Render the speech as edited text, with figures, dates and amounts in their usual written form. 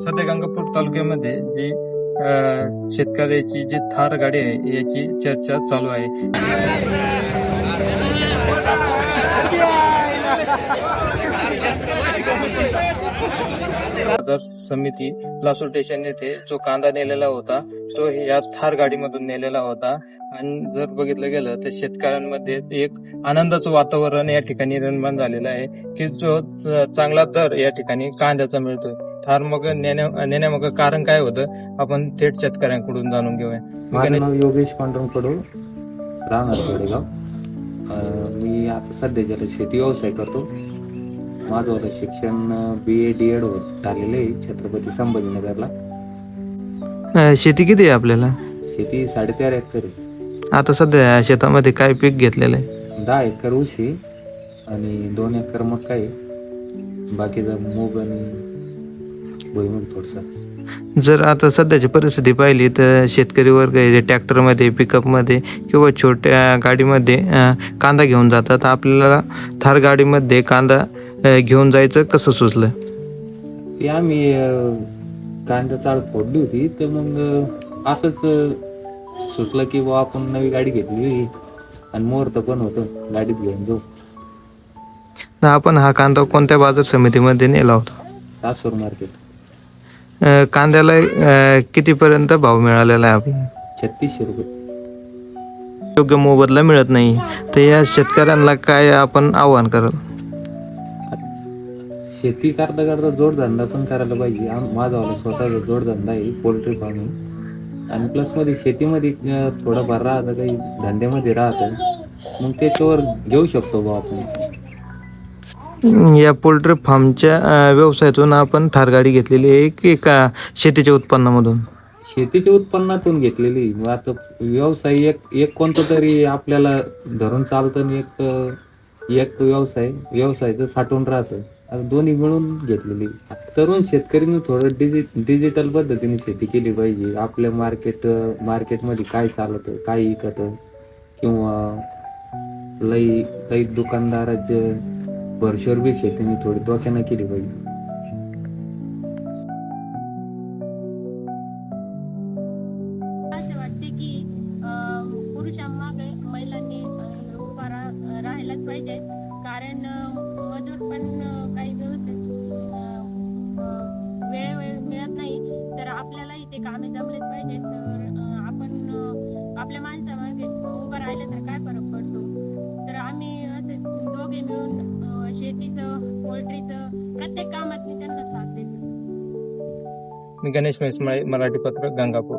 सध्या गंगापूर तालुक्यामध्ये जी शेतकऱ्याची जी थार गाडी आहे याची चर्चा चालू आहे. बाजार समिती लासूर स्टेशन येथे जो कांदा नेलेला होता तो या थार गाडीमधून नेलेला होता. आणि जर बघितलं गेलं तर शेतकऱ्यांमध्ये एक आनंदाचं वातावरण या ठिकाणी निर्माण झालेलं आहे की जो चांगला दर या ठिकाणी कांद्याचा मिळतोय. थार मग नेण्यामागं कारण काय होतं आपण थेट शेतकऱ्यांकडून जाणून घेऊया. माझं नाव योगेश पांडुरंग कडू, राहणार खेडेगाव. मी आता सध्याच्याला शेती व्यवसाय करतो. माझं शिक्षण BA DED झालेलं आहे छत्रपती संभाजीनगरला. शेती किती आहे आपल्याला? शेती 13.5 एकर आहे. आता सध्या शेतामध्ये काय पीक घेतलेलं आहे? 10 एकर ऊस आहे आणि 2 एकर मका आहे. बाकीचा मूग आणि भुईमूग थोडसा. जर आता सध्याची परिस्थिती पाहिली तर शेतकरी वर्ग ट्रॅक्टरमध्ये, पिकअपमध्ये किंवा छोट्या गाडीमध्ये कांदा घेऊन जातात. आपल्याला थार गाडीमध्ये कांदा घेऊन जायचं कसं सुचलं? ते आम्ही कांदा चाळ फोडली होती तर मग असंच सुचलं की बा आपण नवी गाडी घेतली आणि मुहूर्त पण होतं गाडीत घेऊन जाऊ. आपण हा कांदा कोणत्या बाजार समितीमध्ये नेला होता? सासूर मार्केट. कांद्याला कितीपर्यंत भाव मिळालेला आहे आपल्याला? 3600 रुपये. योग्य मोबदला मिळत नाही तर या शेतकऱ्यांना काय आपण आव्हान कराल? शेती करता करता जोडधंदा पण करायला पाहिजे. माझा स्वतःचा जोडधंदा आहे, पोल्ट्री फार्मिंग. आणि प्लस मध्ये शेतीमध्ये थोडंफार राहतं, काही धंद्यामध्ये राहतं, मग त्याच्यावर घेऊ शकतो बा आपण. या पोल्ट्री फार्मच्या व्यवसायातून आपण थार गाडी घेतलेली आहे की का शेतीच्या उत्पन्नामधून? शेतीच्या उत्पन्नातून घेतलेली. आता व्यवसाय एक कोणता तरी आपल्याला धरून चालतं आणि एक व्यवसायाचं साठवून राहतं. आता दोन्ही मिळून घेतलेली. तरुण शेतकऱ्यांनी थोडं डिजिटल पद्धतीने शेती केली पाहिजे. आपल्या मार्केटमध्ये काय चालतं, काय विकतं, किंवा लई दुकानदाराच्या भरशीवर बी शेतीने थोडी डोक्यानं केली पाहिजे. असं वाटते की पुरुषांमागे महिलांनी उभा राहायलाच पाहिजे. कारण मजूर पण काही व्यवस्थित वेळेवर मिळत नाही. तर आपल्यालाही ते कामे जमलेच पाहिजे. तर आपण आपल्या माणसामागे उभं राहिलं तर काय फरक पडतो. तर आम्ही असे दोघे मिळून शेतीचं, पोल्ट्रीचं प्रत्येक कामात मी त्यांना साथ देतो. मी गणेश मेसमाळे, मराठी पत्र, गंगापूर.